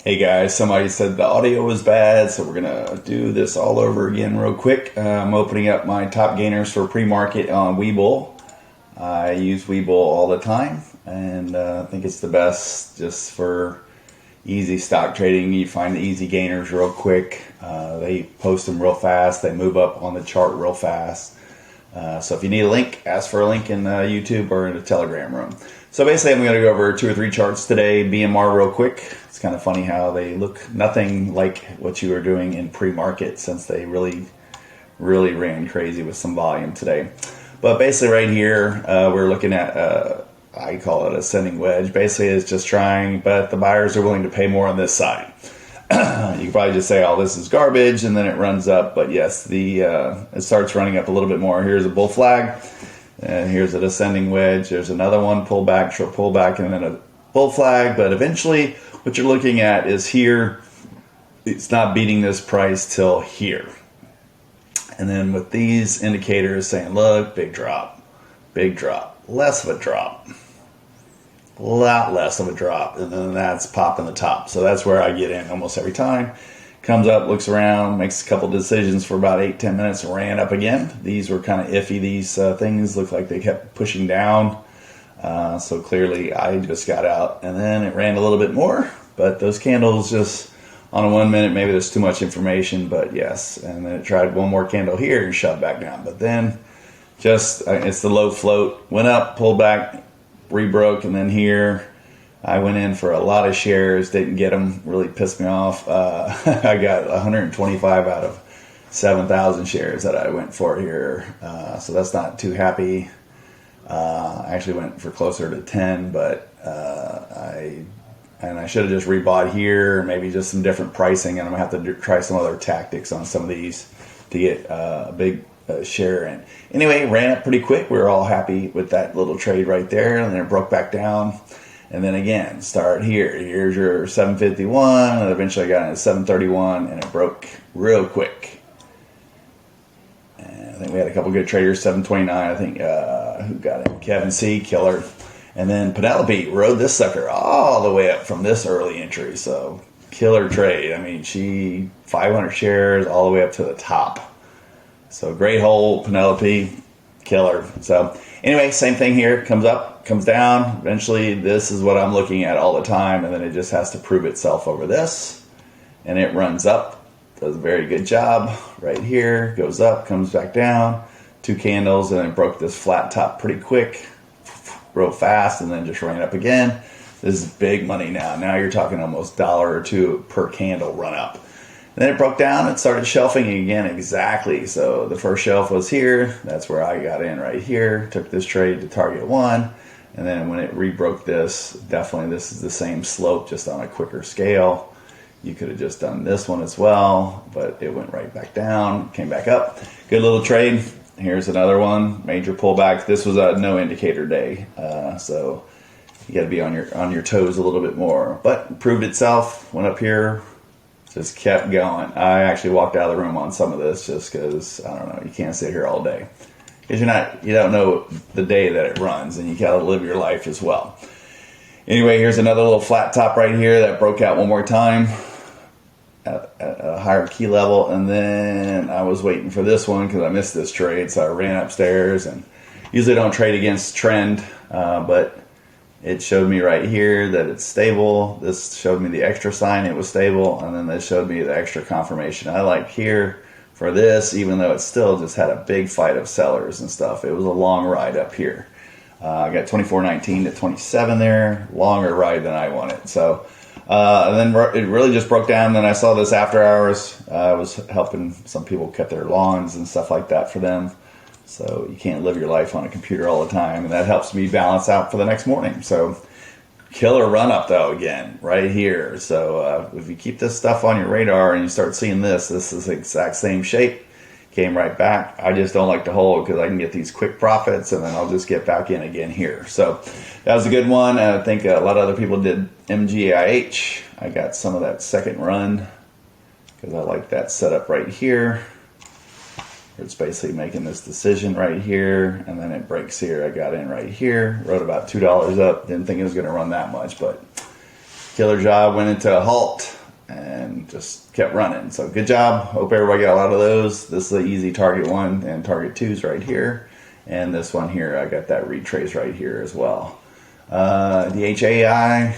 Hey guys, somebody said the audio was bad, so we're gonna do this all over again real quick. I'm opening up my top gainers for pre-market on Webull. I use Webull all the time, and I think it's the best just for easy stock trading. You find the easy gainers real quick. They post them real fast. They move up on the chart real fast. So if you need a link, ask for a link in YouTube or in the Telegram room. So basically, I'm going to go over 2 or 3 charts today, BMR real quick. It's kind of funny how they look nothing like what you were doing in pre-market, since they really ran crazy with some volume today. But basically right here, we're looking at, I call it ascending wedge. Basically, it's just trying, but the buyers are willing to pay more on this side. You can probably just say, oh, this is garbage, and then it runs up. But yes, it starts running up a little bit more. Here's a bull flag, and here's a descending wedge. There's another one, pullback, short pullback, and then a bull flag. But eventually, what you're looking at is here. It's not beating this price till here. And then with these indicators saying, look, big drop, less of a drop. A lot less of a drop, and then that's popping the top. So that's where I get in almost every time. Comes up, looks around, makes a couple decisions for about 8-10 minutes, and ran up again. These were kind of iffy. These things looked like they kept pushing down. So clearly I just got out, and then it ran a little bit more. But those candles just on a 1 minute, maybe there's too much information, but yes. And then it tried one more candle here and shut back down. But then just it's the low float. Went up, pulled back, rebroke, and then here I went in for a lot of shares, didn't get them, really pissed me off. I got 125 out of 7,000 shares that I went for here, so that's not too happy. I actually went for closer to 10, but I should have just rebought here, maybe just some different pricing, and I'm gonna have to try some other tactics on some of these to get a big share in. Anyway, ran up pretty quick. We were all happy with that little trade right there, and then it broke back down. And then again, start here. Here's your 751, and eventually I got in at 731, and it broke real quick. And I think we had a couple good traders. 729, I think, who got it? Kevin C, killer. And then Penelope rode this sucker all the way up from this early entry. So killer trade. I mean, she 500 shares all the way up to the top. So great hole, Penelope, killer. So anyway, same thing here. Comes up, comes down. Eventually, this is what I'm looking at all the time, and then it just has to prove itself over this. And it runs up, does a very good job right here. Goes up, comes back down. 2 candles, and then broke this flat top pretty quick, real fast, and then just ran up again. This is big money now. Now you're talking almost $1 or $2 per candle run up. And then it broke down and started shelving again exactly. So the first shelf was here. That's where I got in right here. Took this trade to target 1. And then when it rebroke this, definitely this is the same slope, just on a quicker scale. You could have just done this one as well, but it went right back down, came back up. Good little trade. Here's another one, major pullback. This was a no indicator day. So you got to be on your toes a little bit more. But it proved itself, went up here. Just kept going. I actually walked out of the room on some of this just because, I don't know, you can't sit here all day. Because you don't know the day that it runs, and you got to live your life as well. Anyway, here's another little flat top right here that broke out one more time at a higher key level. And then I was waiting for this one because I missed this trade, so I ran upstairs. And usually don't trade against trend, but it showed me right here that it's stable. This showed me the extra sign it was stable, and then this showed me the extra confirmation. I like here for this, even though it still just had a big fight of sellers and stuff. It was a long ride up here. I got 24.19 to 27 there, longer ride than I wanted. So, and then it really just broke down. Then I saw this after hours. I was helping some people cut their lawns and stuff like that for them. So you can't live your life on a computer all the time, and that helps me balance out for the next morning. So killer run up though again right here. So if you keep this stuff on your radar and you start seeing this is the exact same shape. Came right back. I just don't like to hold because I can get these quick profits, and then I'll just get back in again here. So that was a good one. I think a lot of other people did MGIH. I got some of that second run because I like that setup right here. It's basically making this decision right here, and then it breaks here. I got in right here, wrote about $2 up. Didn't think it was going to run that much, but killer job. Went into a halt. and just kept running. So good job. Hope everybody got a lot of those. This is the easy target 1 and target 2's right here. And this one here, I got that retrace right here as well. The HAI,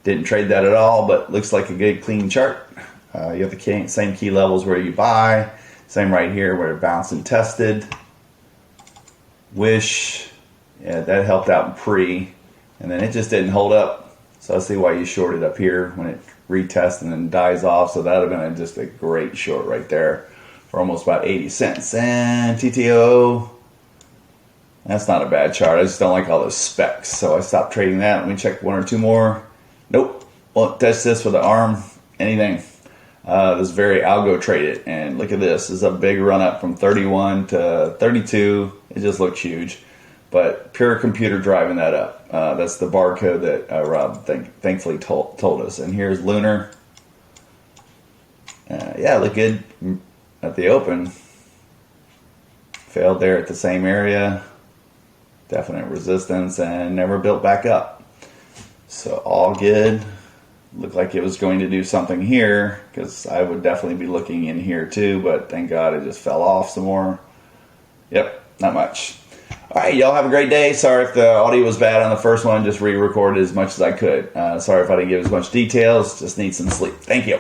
didn't trade that at all, but looks like a good clean chart. You have the same key levels where you buy. Same right here where it bounced and tested. Wish, yeah, that helped out in pre. And then it just didn't hold up. So I see why you shorted up here when it retests and then dies off. So that would have been just a great short right there for almost about 80 cents. And TTO, that's not a bad chart. I just don't like all those specs. So I stopped trading that. Let me check 1 or 2 more. Nope. Won't touch this with the arm. Anything. This is very algo traded. And look at this. This is a big run up from 31 to 32. It just looks huge. But pure computer driving that up. That's the barcode that Rob thankfully told us. And here's Lunar. Yeah, look good at the open. Failed there at the same area. Definite resistance and never built back up. So all good. Looked like it was going to do something here because I would definitely be looking in here too. But thank God it just fell off some more. Yep, not much. All right, y'all have a great day. Sorry if the audio was bad on the first one. Just re-recorded as much as I could. Sorry if I didn't give as much details. Just need some sleep. Thank you.